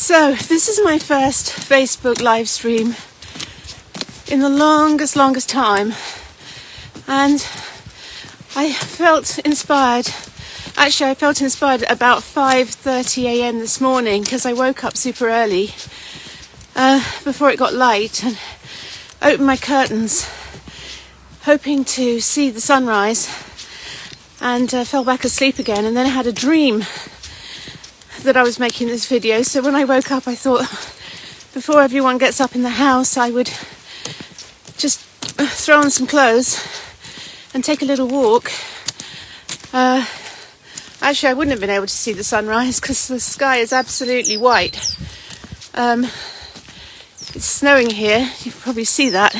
So this is my first Facebook live stream in the longest time, and I felt inspired. Actually, I felt inspired at about 5:30 a.m. this morning because I woke up super early before it got light and opened my curtains hoping to see the sunrise, and fell back asleep again. And then I had a dream that I was making this video, so when I woke up I thought before everyone gets up in the house I would just throw on some clothes and take a little walk. Actually, I wouldn't have been able to see the sunrise because the sky is absolutely white. It's snowing here, you can probably see that,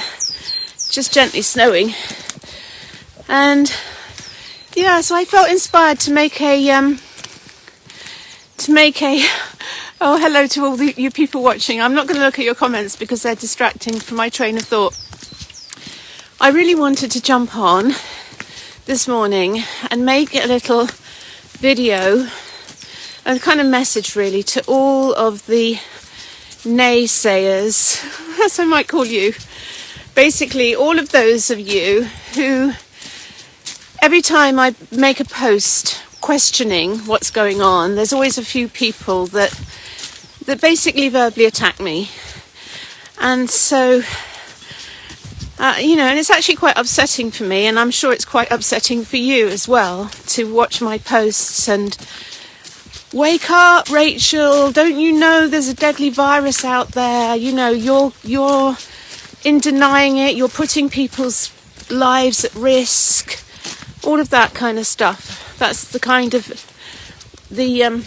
just gently snowing. And yeah, so I felt inspired to make a oh, hello to all you people watching. I'm not going to look at your comments because they're distracting from my train of thought. I really wanted to jump on this morning and make a little video, a kind of message really to all of the naysayers, as I might call you. Basically, all of those of you who, every time I make a post questioning what's going on, there's always a few people that basically verbally attack me. And so, and it's actually quite upsetting for me, and I'm sure it's quite upsetting for you as well, to watch my posts and wake up, Rachel, don't you know there's a deadly virus out there? You know, you're in denying it, you're putting people's lives at risk, all of that kind of stuff. That's the kind of the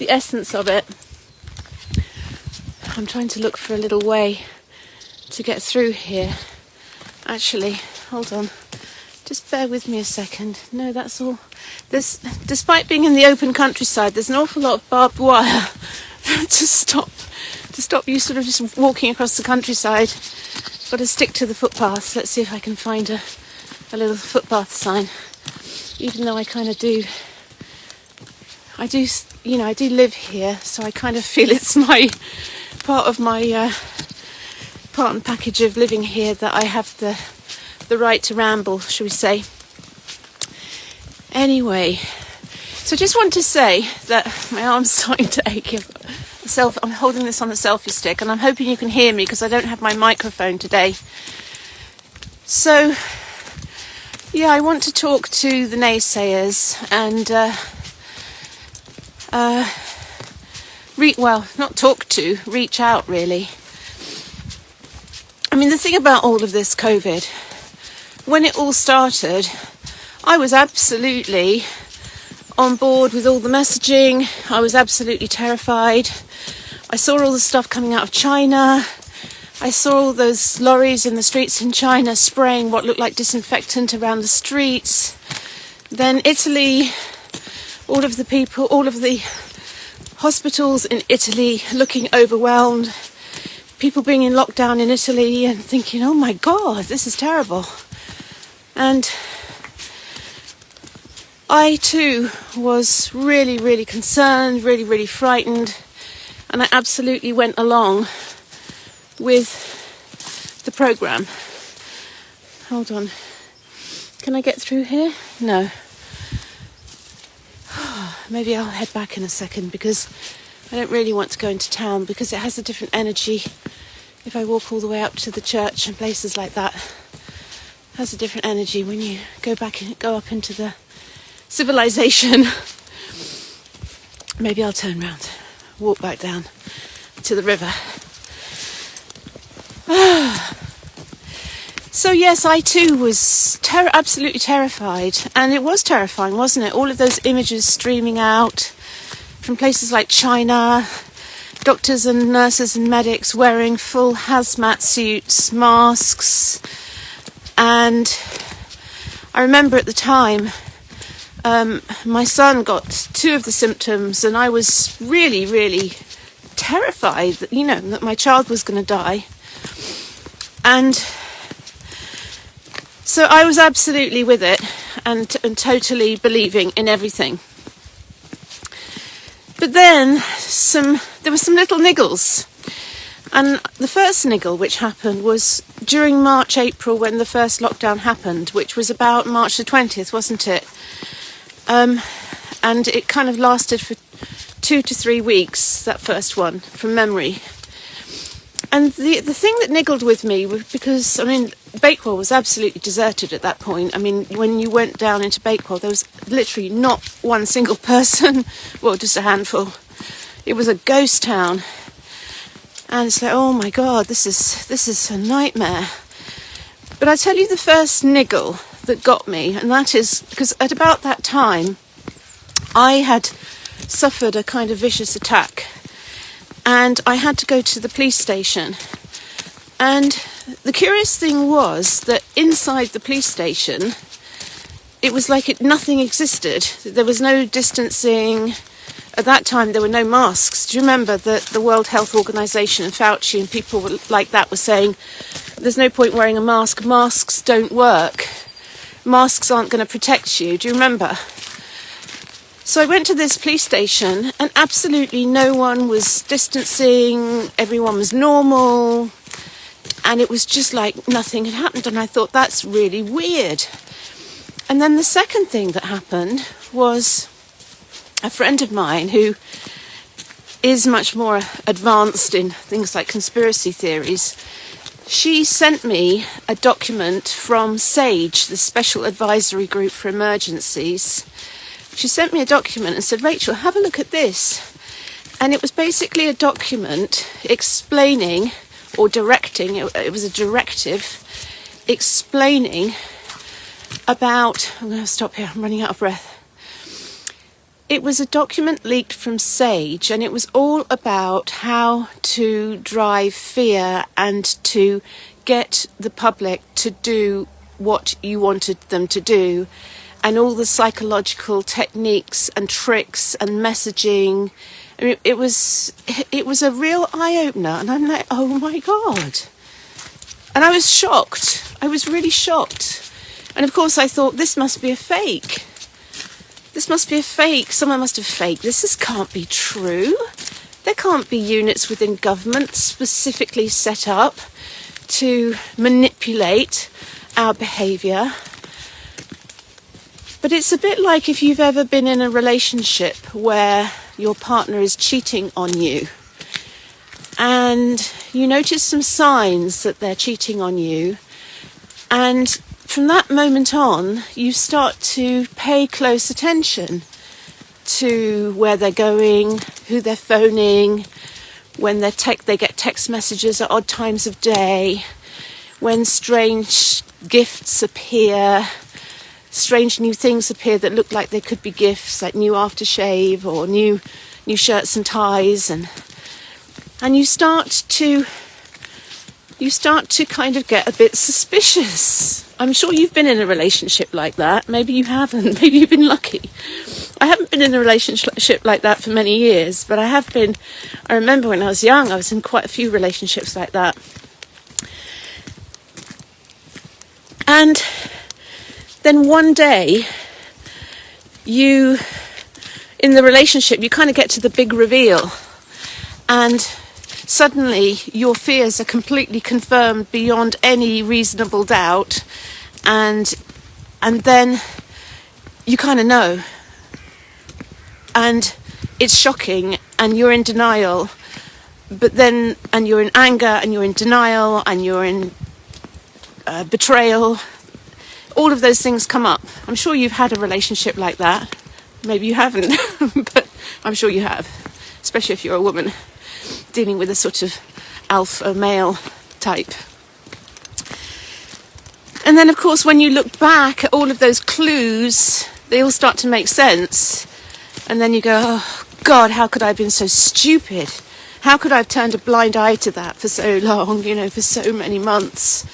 essence of it. I'm trying to look for a little way to get through here. Actually, hold on. Just bear with me a second. No, that's all. Despite being in the open countryside, there's an awful lot of barbed wire to stop you sort of just walking across the countryside. Got to stick to the footpaths. Let's see if I can find a little footpath sign. Even though I kind of do, I do live here, so I kind of feel it's my part of my part and package of living here that I have the right to ramble, shall we say. Anyway, so I just want to say that my arm's starting to ache. I'm holding this on a selfie stick, and I'm hoping you can hear me because I don't have my microphone today. So yeah, I want to talk to the naysayers and reach out really. I mean, the thing about all of this COVID, when it all started, I was absolutely on board with all the messaging. I was absolutely terrified. I saw all the stuff coming out of China. I saw all those lorries in the streets in China spraying what looked like disinfectant around the streets. Then Italy, all of the hospitals in Italy looking overwhelmed. People being in lockdown in Italy and thinking, oh my God, this is terrible. And I too was really, really concerned, really, really frightened. And I absolutely went along with the programme. Hold on. Can I get through here? No. Maybe I'll head back in a second because I don't really want to go into town because it has a different energy. If I walk all the way up to the church and places like that, it has a different energy when you go up into the civilization. Maybe I'll turn round, walk back down to the river. So yes, I too was absolutely terrified, and it was terrifying, wasn't it? All of those images streaming out from places like China, doctors and nurses and medics wearing full hazmat suits, masks, and I remember at the time my son got 2 of the symptoms, and I was really, really terrified that, that my child was going to die. And so I was absolutely with it and totally believing in everything. But then there were some little niggles. And the first niggle which happened was during March, April, when the first lockdown happened, which was about March the 20th, wasn't it? And it kind of lasted for 2 to 3 weeks, that first one, from memory. And the thing that niggled with me was because, I mean, Bakewell was absolutely deserted at that point. I mean, when you went down into Bakewell, there was literally not one single person. Well, just a handful. It was a ghost town. And it's like, oh my God, this is a nightmare. But I tell you the first niggle that got me, and that is because at about that time, I had suffered a kind of vicious attack. And I had to go to the police station. And the curious thing was that inside the police station, it was like nothing existed. There was no distancing. At that time, there were no masks. Do you remember that the World Health Organization and Fauci and people like that were saying, there's no point wearing a mask. Masks don't work. Masks aren't going to protect you. Do you remember? So I went to this police station and absolutely no one was distancing. Everyone was normal. And it was just like nothing had happened. And I thought, that's really weird. And then the second thing that happened was a friend of mine who is much more advanced in things like conspiracy theories. She sent me a document from SAGE, the Special Advisory Group for Emergencies. She sent me a document and said, Rachel, have a look at this. And it was basically a document explaining or directing, it was a directive explaining about, I'm going to stop here, I'm running out of breath. It was a document leaked from SAGE, and it was all about how to drive fear and to get the public to do what you wanted them to do, and all the psychological techniques and tricks and messaging. I mean, it was a real eye-opener, and I'm like, oh my God. And I was shocked. I was really shocked. And of course I thought, this must be a fake. This must be a fake. Someone must have faked this. This can't be true. There can't be units within government specifically set up to manipulate our behaviour. But it's a bit like if you've ever been in a relationship where your partner is cheating on you and you notice some signs that they're cheating on you, and from that moment on you start to pay close attention to where they're going, who they're phoning, when they get text messages at odd times of day, when strange gifts appear, strange new things appear that look like they could be gifts, like new aftershave or new shirts and ties, and you start to kind of get a bit suspicious. I'm sure you've been in a relationship like that. Maybe you haven't. Maybe you've been lucky. I haven't been in a relationship like that for many years, but I remember when I was young, I was in quite a few relationships like that. And then one day, in the relationship, you kind of get to the big reveal, and suddenly your fears are completely confirmed beyond any reasonable doubt, and then you kind of know, and it's shocking, and you're in denial, and you're in anger, and you're in denial, and you're in betrayal. All of those things come up. I'm sure you've had a relationship like that. Maybe you haven't, but I'm sure you have, especially if you're a woman dealing with a sort of alpha male type. And then, of course, when you look back at all of those clues, they all start to make sense. And then you go, oh, God, how could I have been so stupid? How could I have turned a blind eye to that for so long, for so many months?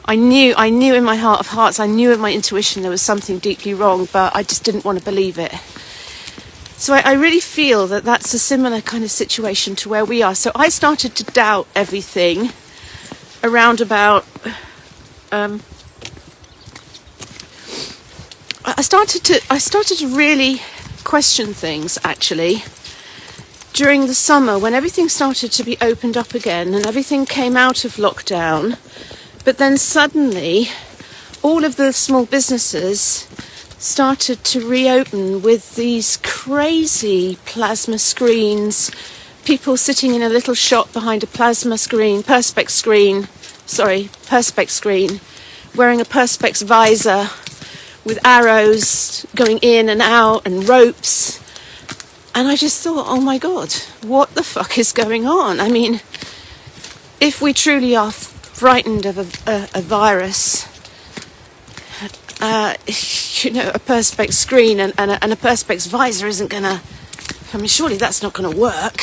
I knew in my heart of hearts, I knew in my intuition there was something deeply wrong, but I just didn't want to believe it. So I really feel that that's a similar kind of situation to where we are. So I started to doubt everything around about... I started to really question things, actually. During the summer, when everything started to be opened up again and everything came out of lockdown, but then suddenly all of the small businesses started to reopen with these crazy plasma screens, people sitting in a little shop behind a plasma screen, perspex screen, wearing a perspex visor with arrows going in and out and ropes. And I just thought, oh my God, what the fuck is going on? I mean, if we truly are frightened of a virus, a perspex screen and a perspex visor isn't going to, I mean, surely that's not going to work,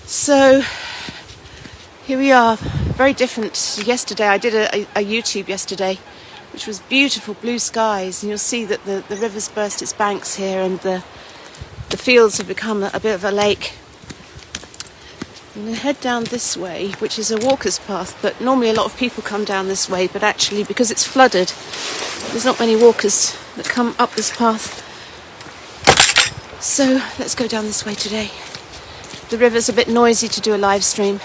So here we are, very different. Yesterday, I did a YouTube yesterday, which was beautiful blue skies, and you'll see that the river's burst its banks here and the fields have become a bit of a lake. I'm going to head down this way, which is a walker's path, but normally a lot of people come down this way, but actually because it's flooded, there's not many walkers that come up this path. So let's go down this way today. The river's a bit noisy to do a live stream.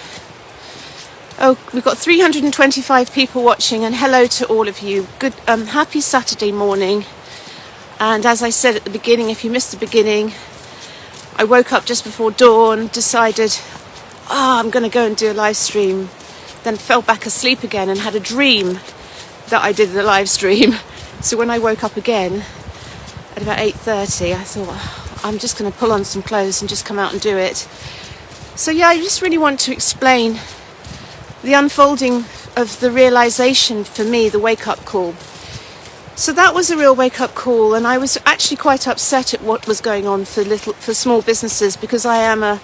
Oh, we've got 325 people watching, and hello to all of you. Good, happy Saturday morning. And as I said at the beginning, if you missed the beginning, I woke up just before dawn, decided, I'm going to go and do a live stream, then fell back asleep again and had a dream that I did the live stream. So when I woke up again at about 8:30, I thought, I'm just going to pull on some clothes and just come out and do it. So yeah, I just really want to explain the unfolding of the realization for me, the wake-up call. So that was a real wake-up call, and I was actually quite upset at what was going on for small businesses, because I am a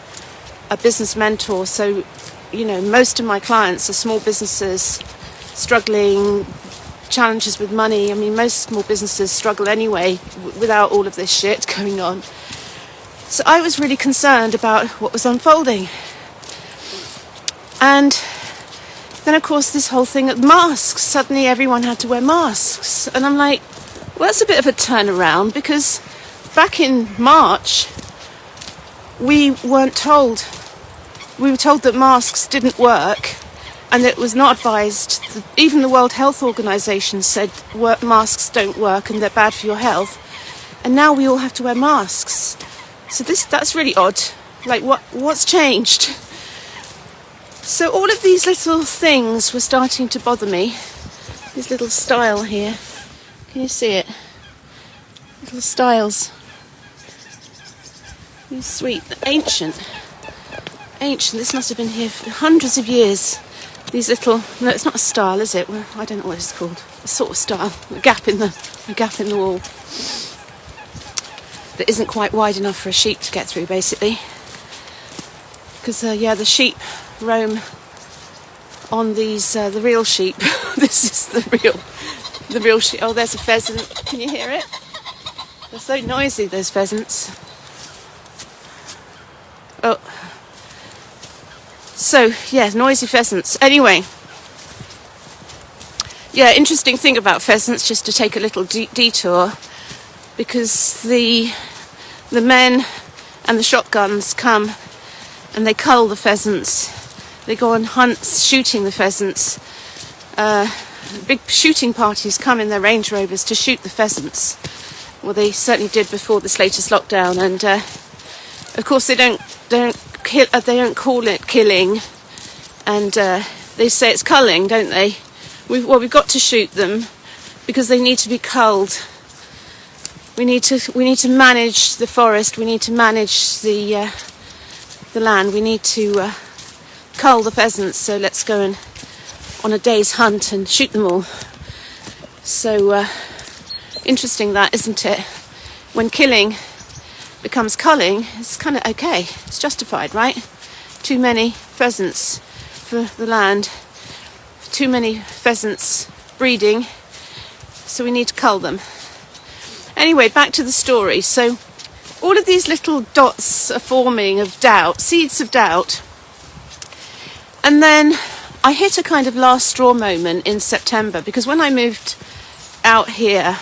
business mentor. So, most of my clients are small businesses struggling, challenges with money. I mean, most small businesses struggle anyway without all of this shit going on. So I was really concerned about what was unfolding. And then, of course, this whole thing of masks. Suddenly everyone had to wear masks. And I'm like, well, that's a bit of a turnaround, because back in March, we weren't told. We were told that masks didn't work and that it was not advised. Even the World Health Organization said masks don't work and they're bad for your health. And now we all have to wear masks. So that's really odd. Like, what's changed? So all of these little things were starting to bother me. This little stile here. Can you see it? Little stiles. These sweet, ancient. This must have been here for hundreds of years. These little, no, it's not a stile, is it? Well, I don't know what it's called. A sort of stile, a gap in the wall that isn't quite wide enough for a sheep to get through, basically. Because the sheep roam on these, the real sheep. This is the real sheep. Oh, there's a pheasant. Can you hear it? They're so noisy, those pheasants. Oh. So, yeah, noisy pheasants. Anyway. Yeah, interesting thing about pheasants, just to take a little detour, because the men and the shotguns come and they cull the pheasants. They go on hunts shooting the pheasants. Big shooting parties come in their Range Rovers to shoot the pheasants. Well, they certainly did before this latest lockdown, and of course they don't call it killing, and they say it's culling, don't they? We've got to shoot them because they need to be culled. We need to manage the forest. We need to manage the land. We need to cull the pheasants. So let's go on a day's hunt and shoot them all. So interesting, that, isn't it? When killing becomes culling, it's kind of okay. It's justified, right? Too many pheasants for the land. Too many pheasants breeding. So we need to cull them. Anyway, back to the story. So all of these little dots are forming of doubt, seeds of doubt. And then I hit a kind of last straw moment in September, because when I moved out here,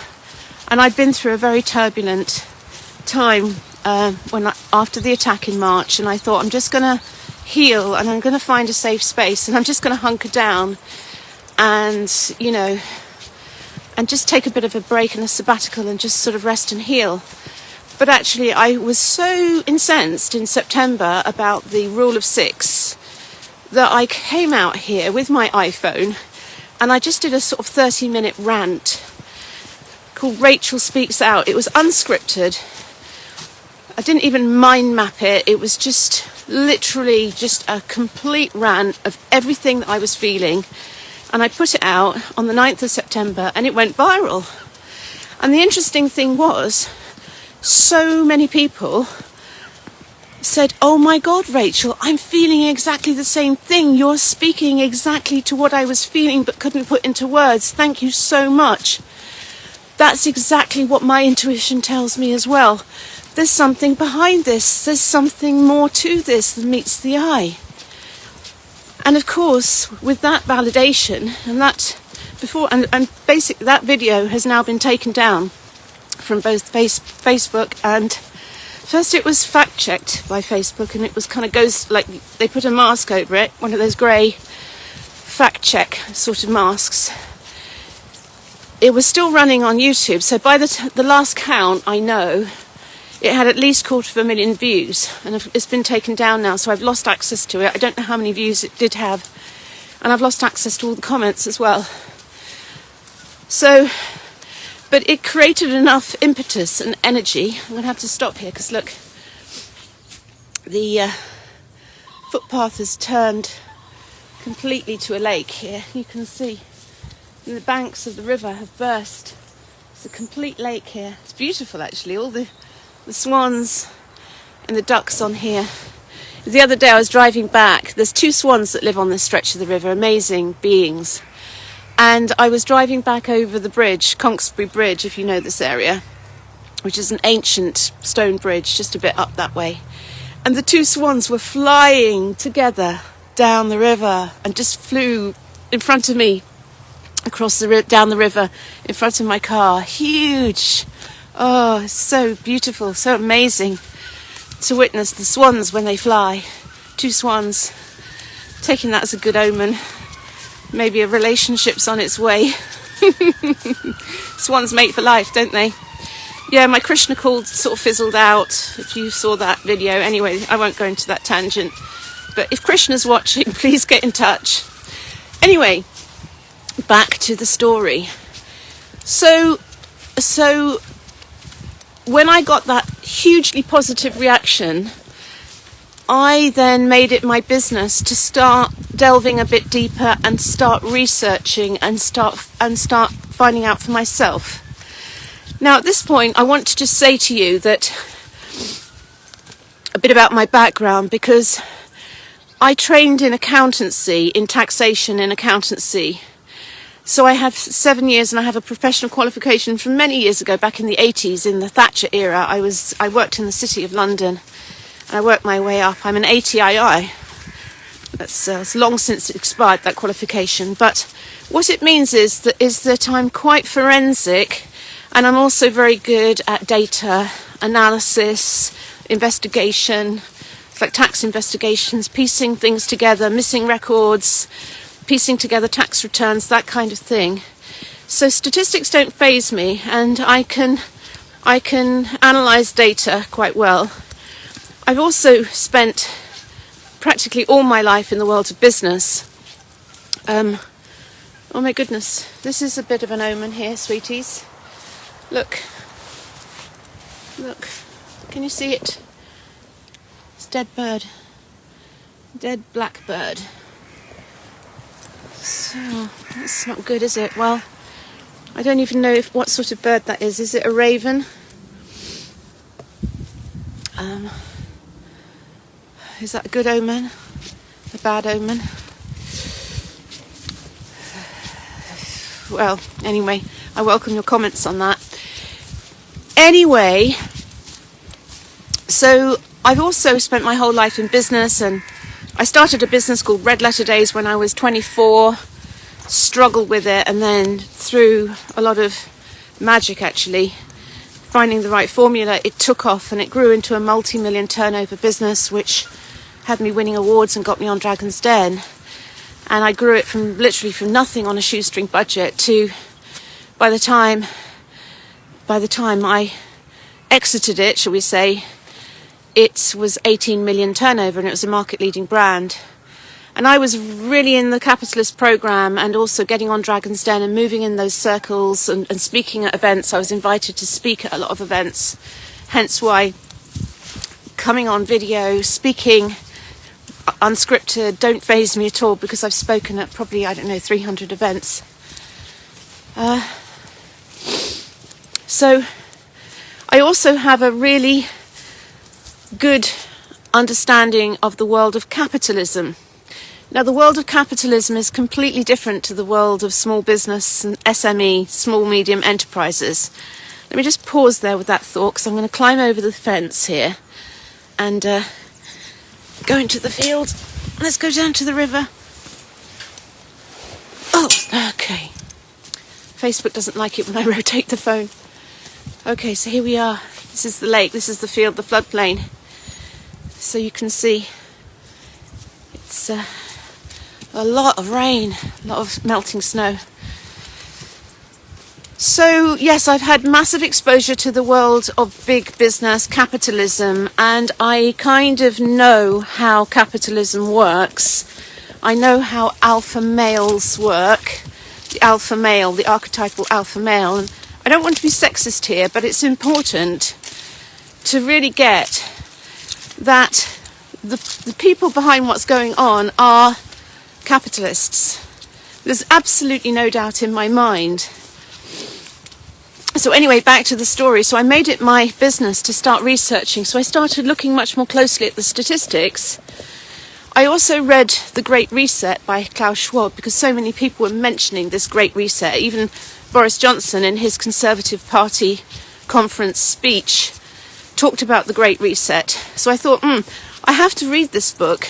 And I'd been through a very turbulent time after the attack in March, and I thought, I'm just going to heal and I'm going to find a safe space and I'm just going to hunker down and, you know, and just take a bit of a break and a sabbatical and just sort of rest and heal. But actually I was so incensed in September about the rule of 6 that I came out here with my iPhone and I just did a sort of 30-minute rant called Rachel Speaks Out. It was unscripted. I didn't even mind map it. It was just literally just a complete rant of everything that I was feeling. And I put it out on the 9th of September and it went viral. And the interesting thing was, so many people said, oh my God, Rachel, I'm feeling exactly the same thing. You're speaking exactly to what I was feeling but couldn't put into words. Thank you so much. That's exactly what my intuition tells me as well. There's something behind this. There's something more to this than meets the eye. And of course, with that validation and that before, and basically that video has now been taken down from both Facebook and first it was fact checked by Facebook and it was kind of goes like they put a mask over it, one of those grey fact check sort of masks. It was still running on YouTube, so by the last count, I know it had at least 250,000 views, and it's been taken down now, so I've lost access to it. I don't know how many views it did have, and I've lost access to all the comments as well. So, but it created enough impetus and energy. I'm going to have to stop here because look, the footpath has turned completely to a lake here. You can see, and the banks of the river have burst. It's a complete lake here. It's beautiful actually, all the swans and the ducks on here. The other day I was driving back. There's 2 swans that live on this stretch of the river, amazing beings. And I was driving back over the bridge, Conksbury Bridge, if you know this area, which is an ancient stone bridge just a bit up that way. And the 2 swans were flying together down the river and just flew in front of me across down the river in front of my car. Huge. Oh, so beautiful, so amazing to witness the swans when they fly. 2 swans, taking that as a good omen. Maybe a relationship's on its way. Swans mate for life, don't they? Yeah, my Krishna call sort of fizzled out, if you saw that video. Anyway, I won't go into that tangent. But if Krishna's watching, please get in touch. Anyway, back to the story. So when I got that hugely positive reaction, I then made it my business to start delving a bit deeper and start researching and start finding out for myself. Now at this point I want to just say to you that a bit about my background, because I trained in accountancy, in taxation in accountancy. So I have 7 years and I have a professional qualification from many years ago, back in the 80s, in the Thatcher era. I worked in the City of London and I worked my way up. I'm an ATII. It's long since expired, that qualification. But what it means is that I'm quite forensic, and I'm also very good at data analysis, investigation. It's like tax investigations, piecing things together, missing records, piecing together tax returns, that kind of thing. So statistics don't faze me, and I can analyse data quite well. I've also spent practically all my life in the world of business. Oh my goodness, this is a bit of an omen here, sweeties. Look, can you see it? It's dead bird, dead blackbird. So that's not good, is it? Well, I don't even know what sort of bird that is. Is it a raven? Is that a good omen? A bad omen? Well, anyway, I welcome your comments on that. Anyway, so I've also spent my whole life in business, and I started a business called Red Letter Days when I was 24, struggled with it, and then through a lot of magic actually. Finding the right formula, it took off and it grew into a multi-million turnover business, which had me winning awards and got me on Dragon's Den. And I grew it from literally from nothing on a shoestring budget to, by the time I exited it, shall we say, it was 18 million turnover and it was a market-leading brand. And I was really in the capitalist program and also getting on Dragon's Den and moving in those circles and speaking at events. I was invited to speak at a lot of events, hence why coming on video, speaking unscripted, don't faze me at all, because I've spoken at probably, 300 events. So I also have a really good understanding of the world of capitalism. Now, the world of capitalism is completely different to the world of small business and SME, small, medium enterprises. Let me just pause there with that thought, because I'm going to climb over the fence here and go into the field. Let's go down to the river. Oh, okay. Facebook doesn't like it when I rotate the phone. Okay, so here we are. This is the lake, this is the field, the floodplain. So you can see it's a lot of rain, a lot of melting snow. So yes, I've had massive exposure to the world of big business, capitalism, and I kind of know how capitalism works. I know how alpha males work, the alpha male, the archetypal alpha male. And I don't want to be sexist here, but it's important to really get that the people behind what's going on are capitalists. There's absolutely no doubt in my mind. So anyway, back to the story. So I made it my business to start researching. So I started looking much more closely at the statistics. I also read The Great Reset by Klaus Schwab, because so many people were mentioning this Great Reset. Even Boris Johnson in his Conservative Party conference speech talked about the Great Reset. So I thought, I have to read this book.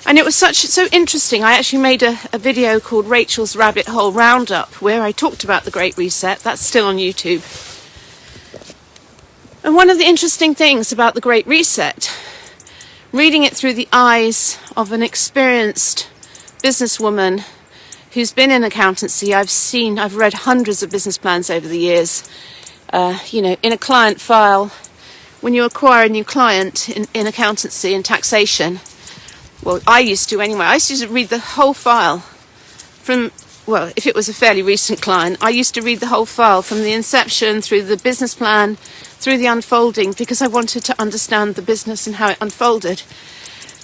And it was so interesting. I actually made a video called Rachel's Rabbit Hole Roundup, where I talked about the Great Reset. That's still on YouTube. And one of the interesting things about the Great Reset, reading it through the eyes of an experienced businesswoman who's been in accountancy, I've read hundreds of business plans over the years. In a client file, when you acquire a new client in accountancy and taxation, well, I used to anyway. I used to read the whole file if it was a fairly recent client, I used to read the whole file from the inception through the business plan, through the unfolding, because I wanted to understand the business and how it unfolded.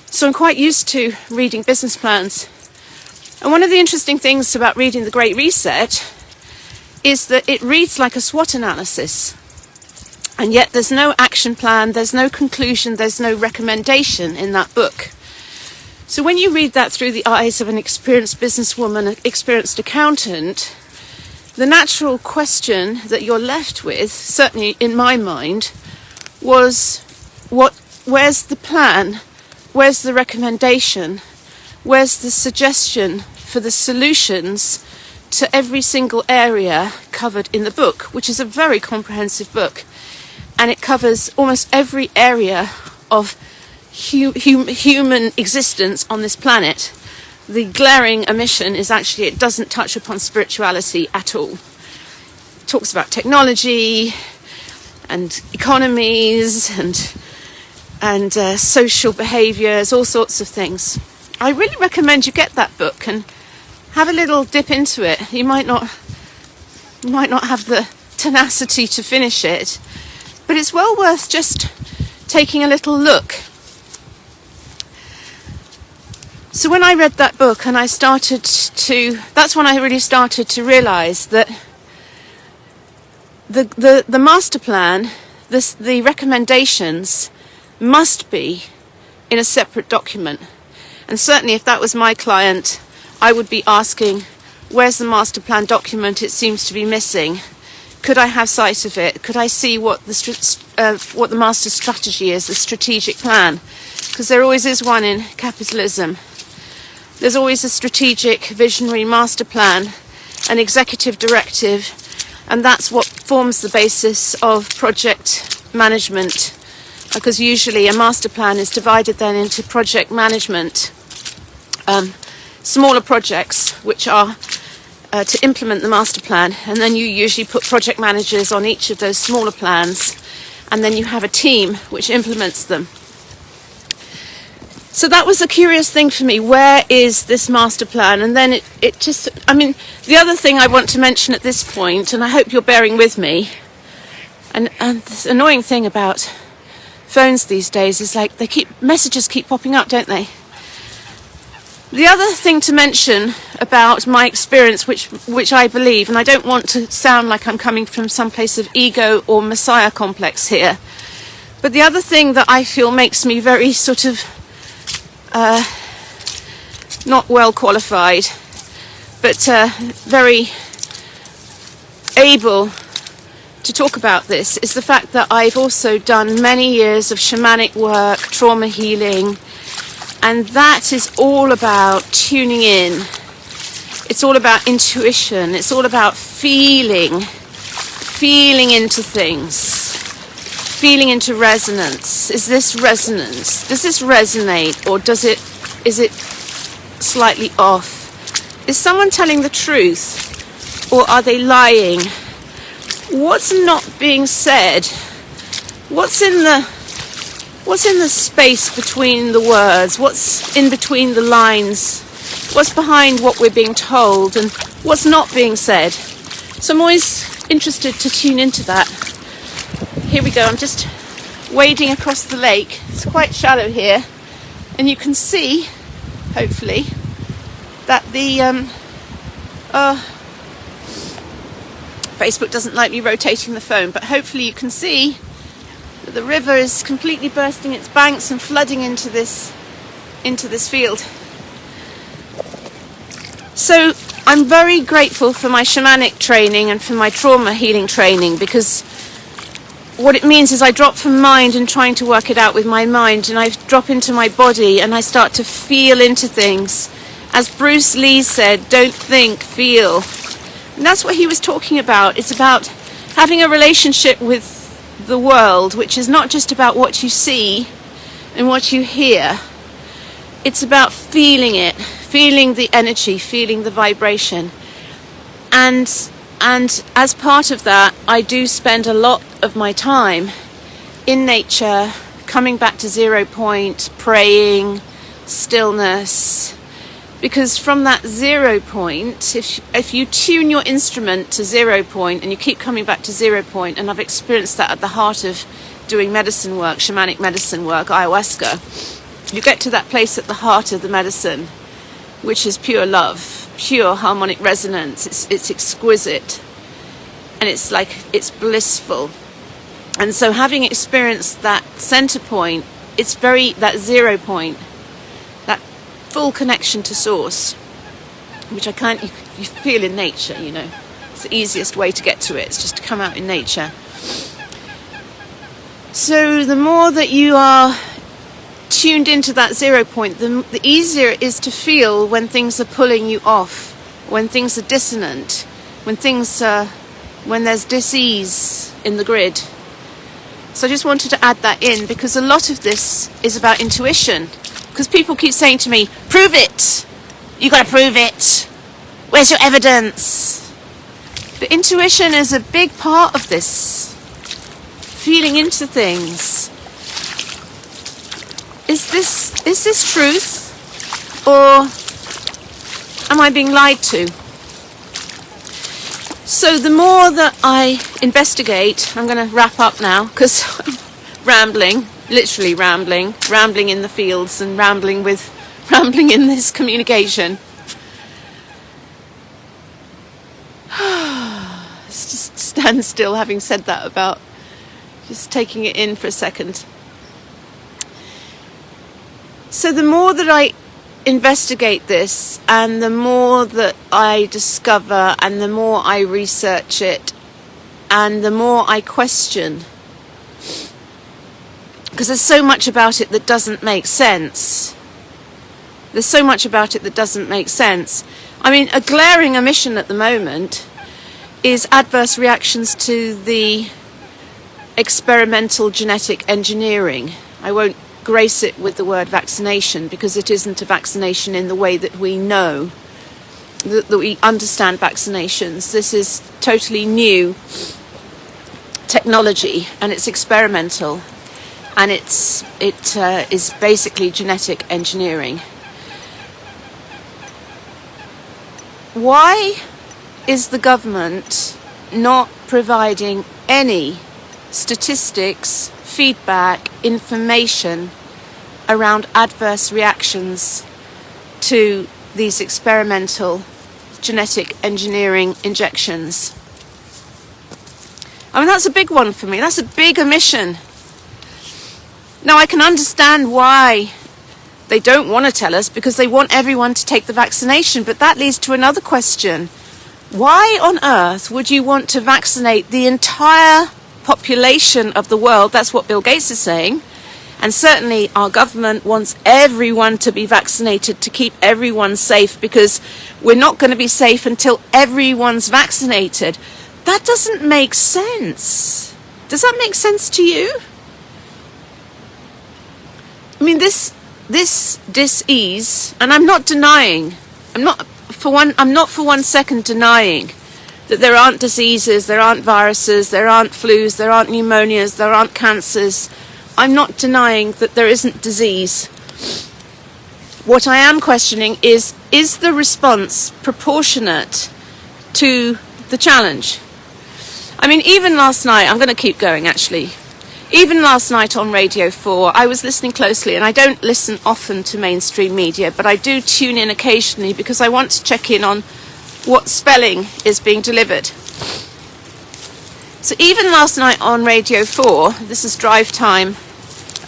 So I'm quite used to reading business plans. And one of the interesting things about reading The Great Reset is that it reads like a SWOT analysis. And yet there's no action plan, there's no conclusion, there's no recommendation in that book. So when you read that through the eyes of an experienced businesswoman, an experienced accountant, the natural question that you're left with, certainly in my mind, was where's the plan? Where's the recommendation? Where's the suggestion for the solutions to every single area covered in the book, which is a very comprehensive book. And it covers almost every area of human existence on this planet. The glaring omission is actually it doesn't touch upon spirituality at all. It talks about technology and economies and social behaviours, all sorts of things. I really recommend you get that book and have a little dip into it. You might not have the tenacity to finish it, but it's well worth just taking a little look. So when I read that book and that's when I really started to realise that the master plan, the recommendations must be in a separate document. And certainly if that was my client, I would be asking, where's the master plan document? It seems to be missing. Could I have sight of it? Could I see what the master strategy is, the strategic plan? Because there always is one in capitalism. There's always a strategic, visionary master plan, an executive directive, And that's what forms the basis of project management, because usually a master plan is divided then into project management, smaller projects which are to implement the master plan, and then you usually put project managers on each of those smaller plans, and then you have a team which implements them. So that was a curious thing for me. Where is this master plan? And then it just, I mean, the other thing I want to mention at this point, and I hope you're bearing with me, and this annoying thing about phones these days is like messages keep popping up, don't they? The other thing to mention about my experience, which I believe, and I don't want to sound like I'm coming from some place of ego or messiah complex here, but the other thing that I feel makes me very sort of not well qualified, but very able to talk about this, is the fact that I've also done many years of shamanic work, trauma healing, and that is all about tuning in. It's all about intuition. It's all about feeling into things, feeling into resonance. Is this resonance? Does this resonate, or is it slightly off? Is someone telling the truth, or are they lying? What's not being said? What's in the space between the words? What's in between the lines? What's behind what we're being told, and what's not being said? So I'm always interested to tune into that. Here we go. I'm just wading across the lake. It's quite shallow here, and you can see, hopefully, that the Facebook doesn't like me rotating the phone, but hopefully you can see that the river is completely bursting its banks and flooding into this field. So I'm very grateful for my shamanic training and for my trauma healing training, because what it means is I drop from mind and trying to work it out with my mind, and I drop into my body and I start to feel into things. As Bruce Lee said, don't think, feel. And that's what he was talking about. It's about having a relationship with the world, which is not just about what you see and what you hear. It's about feeling it, feeling the energy, feeling the vibration. And as part of that, I do spend a lot of my time in nature, coming back to 0 point, praying, stillness. Because from that 0 point, if you tune your instrument to 0 point and you keep coming back to 0 point, and I've experienced that at the heart of doing medicine work, shamanic medicine work, ayahuasca, you get to that place at the heart of the medicine, which is pure love, pure harmonic resonance. It's exquisite, and it's blissful. And so having experienced that center point, it's that 0 point, full connection to source, which you feel in nature, you know. It's the easiest way to get to it. It's just to come out in nature. So the more that you are tuned into that 0 point, the easier it is to feel when things are pulling you off, when things are dissonant, when there's dis-ease in the grid. So I just wanted to add that in, because a lot of this is about intuition. Because people keep saying to me, prove it. You got to prove it. Where's your evidence? But intuition is a big part of this. Feeling into things. Is this truth? Or am I being lied to? So the more that I investigate, I'm going to wrap up now, because I'm rambling. Literally rambling in the fields and rambling in this communication. Let's just stand still, having said that, about just taking it in for a second. So the more that I investigate this, and the more that I discover, and the more I research it, and the more I question, because there's so much about it that doesn't make sense. There's so much about it that doesn't make sense. I mean, a glaring omission at the moment is adverse reactions to the experimental genetic engineering. I won't grace it with the word vaccination because it isn't a vaccination in the way that we know, that we understand vaccinations. This is totally new technology and it's experimental, and it is basically genetic engineering. Why is the government not providing any statistics, feedback, information around adverse reactions to these experimental genetic engineering injections? I mean, that's a big one for me. That's a big omission. Now, I can understand why they don't want to tell us, because they want everyone to take the vaccination. But that leads to another question. Why on earth would you want to vaccinate the entire population of the world? That's what Bill Gates is saying. And certainly our government wants everyone to be vaccinated to keep everyone safe, because we're not going to be safe until everyone's vaccinated. That doesn't make sense. Does that make sense to you? I mean, this dis-ease, and I'm not denying, I'm not for one second denying that there aren't diseases, there aren't viruses, there aren't flus, there aren't pneumonias, there aren't cancers. I'm not denying that there isn't disease. What I am questioning is the response proportionate to the challenge? I mean, even last night, I'm going to keep going actually, even last night on Radio 4, I was listening closely, and I don't listen often to mainstream media, but I do tune in occasionally because I want to check in on what spelling is being delivered. So even last night on Radio 4, this is drive time,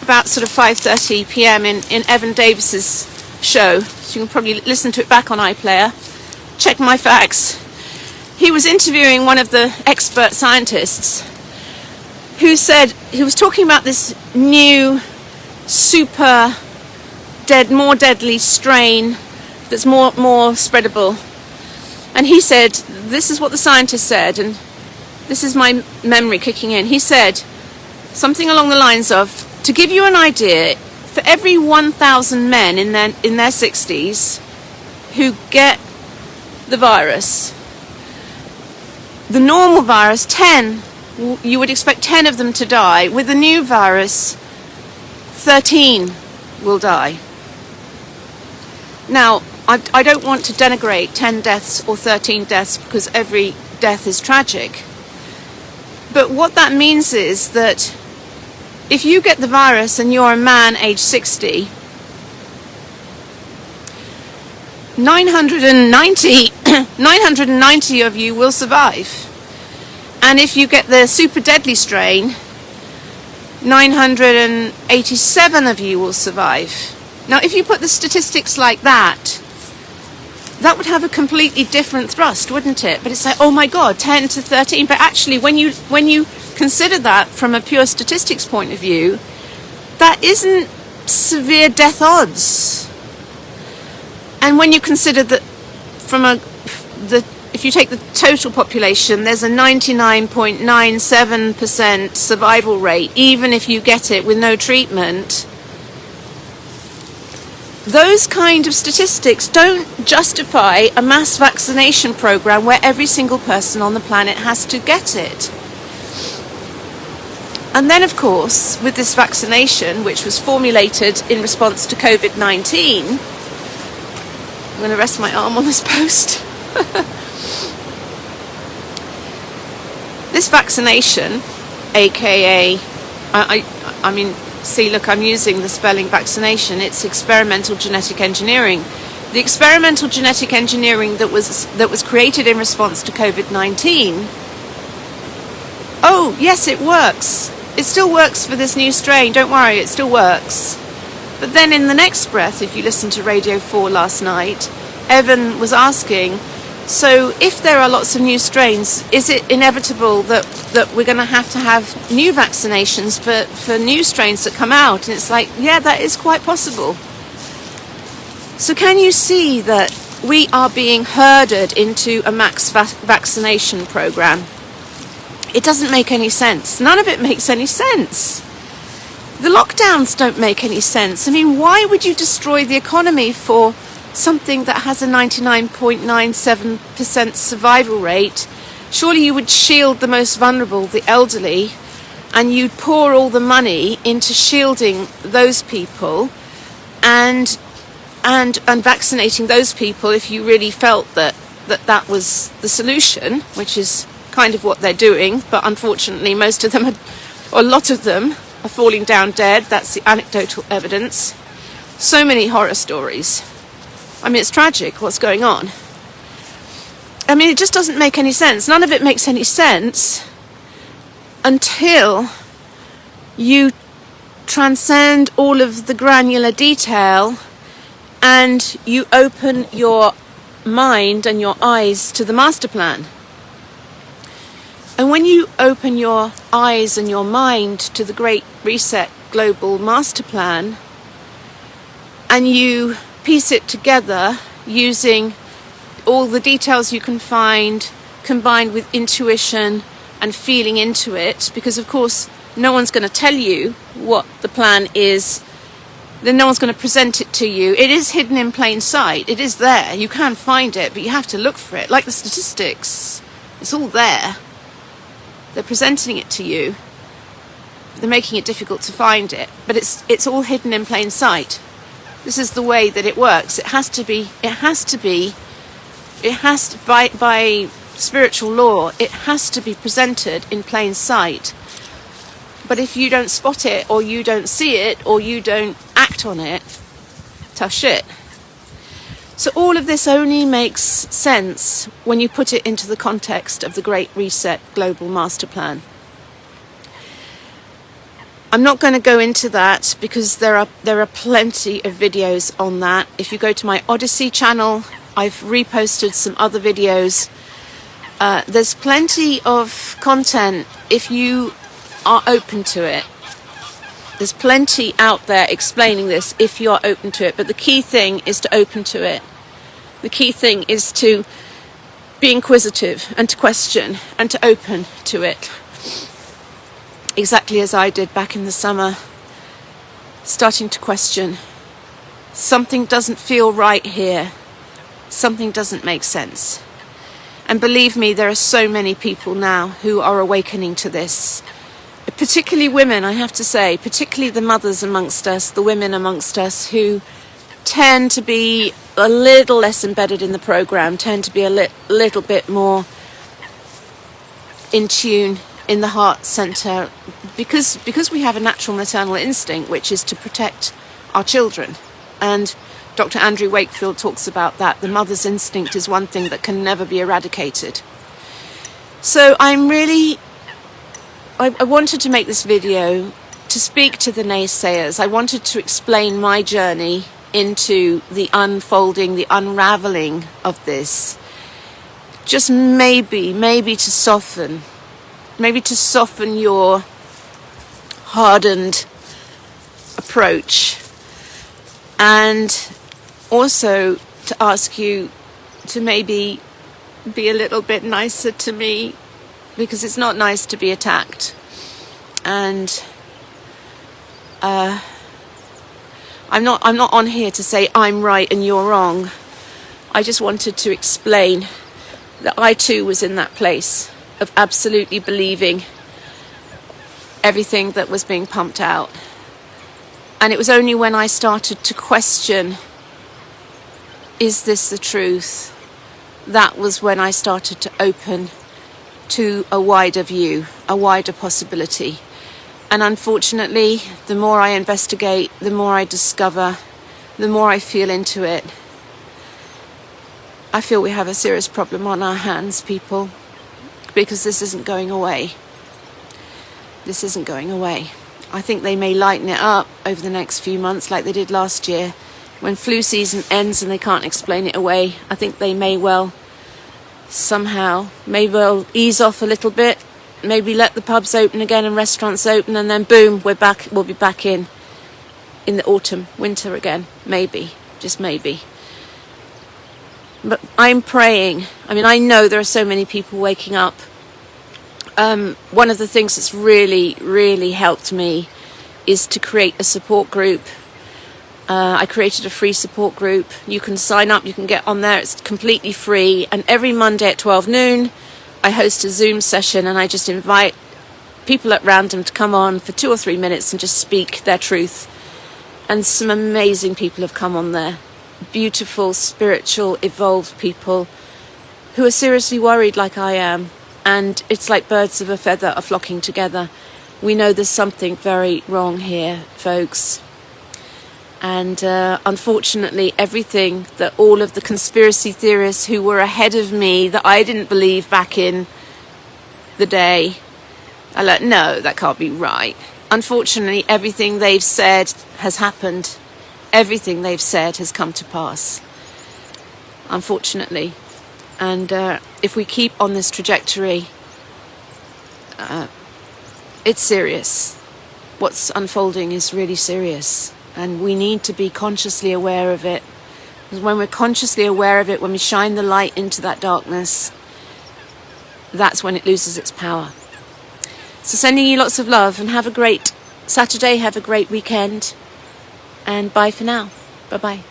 about sort of 5:30 p.m. in Evan Davis's show, so you can probably listen to it back on iPlayer, check my facts. He was interviewing one of the expert scientists who said, he was talking about this new more deadly strain that's more spreadable. And he said, this is what the scientist said, and this is my memory kicking in. He said something along the lines of, to give you an idea, for every 1,000 men in their 60s who get the virus, the normal virus, 10, you would expect 10 of them to die. With the new virus, 13 will die. Now, I don't want to denigrate 10 deaths or 13 deaths, because every death is tragic. But what that means is that if you get the virus and you're a man age 60, 990 of you will survive. And if you get the super deadly strain, 987 of you will survive. Now, if you put the statistics like that, that would have a completely different thrust, wouldn't it? But it's like, oh my God, 10 to 13. But actually, when you consider that from a pure statistics point of view, that isn't severe death odds. And when you consider that if you take the total population, there's a 99.97% survival rate, even if you get it with no treatment. Those kind of statistics don't justify a mass vaccination program where every single person on the planet has to get it. And then, of course, with this vaccination, which was formulated in response to COVID-19, I'm going to rest my arm on this post. This vaccination, aka, I mean, see, look, I'm using the spelling vaccination. It's experimental genetic engineering. The experimental genetic engineering that was created in response to COVID-19. Oh, yes, it works. It still works for this new strain. Don't worry, it still works. But then in the next breath, if you listen to Radio 4 last night, Evan was asking, so if there are lots of new strains, is it inevitable that we're going to have new vaccinations for new strains that come out? And it's like, yeah, that is quite possible. So can you see that we are being herded into a mass vaccination program. It doesn't make any sense. None of it makes any sense. The lockdowns don't make any sense. I mean, why would you destroy the economy for something that has a 99.97% survival rate? Surely you would shield the most vulnerable, the elderly, and you'd pour all the money into shielding those people and vaccinating those people if you really felt that was the solution, which is kind of what they're doing. But unfortunately, most of them, or a lot of them, are falling down dead. That's the anecdotal evidence. So many horror stories. I mean, it's tragic what's going on. I mean, it just doesn't make any sense. None of it makes any sense until you transcend all of the granular detail and you open your mind and your eyes to the master plan. And when you open your eyes and your mind to the Great Reset Global Master Plan and you piece it together using all the details you can find, combined with intuition and feeling into it, because of course no one's going to tell you what the plan is, then no one's going to present it to you. It is hidden in plain sight. It is there. You can find it, but you have to look for it. Like the statistics, it's all there. They're presenting it to you. They're making it difficult to find it, but it's all hidden in plain sight. This is the way that it works. It has to by spiritual law, it has to be presented in plain sight. But if you don't spot it, or you don't see it, or you don't act on it, tough shit. So all of this only makes sense when you put it into the context of the Great Reset Global Master Plan. I'm not going to go into that because there are plenty of videos on that. If you go to my Odyssey channel, I've reposted some other videos. There's plenty of content if you are open to it. There's plenty out there explaining this if you are open to it. But the key thing is to open to it. The key thing is to be inquisitive and to question and to open to it. Exactly as I did back in the summer, starting to question. Something doesn't feel right here. Something doesn't make sense. And believe me, there are so many people now who are awakening to this. Particularly women, I have to say, particularly the mothers amongst us, the women amongst us who tend to be a little less embedded in the program, tend to be a little bit more in tune in the heart center, because we have a natural maternal instinct, which is to protect our children. And Dr. Andrew Wakefield talks about that. The mother's instinct is one thing that can never be eradicated. So I wanted to make this video to speak to the naysayers. I wanted to explain my journey into the unfolding, the unraveling of this. Just maybe to soften your hardened approach, and also to ask you to maybe be a little bit nicer to me, because it's not nice to be attacked. And I'm not on here to say I'm right and you're wrong. I just wanted to explain that I too was in that place of absolutely believing everything that was being pumped out. And it was only when I started to question, is this the truth? That was when I started to open to a wider view, a wider possibility. And unfortunately, the more I investigate, the more I discover, the more I feel into it. I feel we have a serious problem on our hands, people, because this isn't going away. This isn't going away. I think they may lighten it up over the next few months like they did last year. When flu season ends and they can't explain it away, I think they may well ease off a little bit, maybe let the pubs open again and restaurants open, and then boom, we'll be back in the autumn, winter again. Maybe, just maybe. But I'm praying. I mean, I know there are so many people waking up. One of the things that's really helped me is to create a support group. I created a free support group. You can sign up, you can get on there, it's completely free. And every Monday at 12 noon, I host a Zoom session and I just invite people at random to come on for 2 or 3 minutes and just speak their truth. And some amazing people have come on there. Beautiful, spiritual, evolved people who are seriously worried like I am. And it's like birds of a feather are flocking together. We know there's something very wrong here, folks. And unfortunately, everything that all of the conspiracy theorists who were ahead of me, that I didn't believe back in the day, I like, no, that can't be right. Unfortunately, everything they've said has happened. Everything they've said has come to pass, unfortunately. And if we keep on this trajectory, it's serious. What's unfolding is really serious. And we need to be consciously aware of it. Because when we're consciously aware of it, when we shine the light into that darkness, that's when it loses its power. So sending you lots of love, and have a great Saturday, have a great weekend. And bye for now. Bye-bye.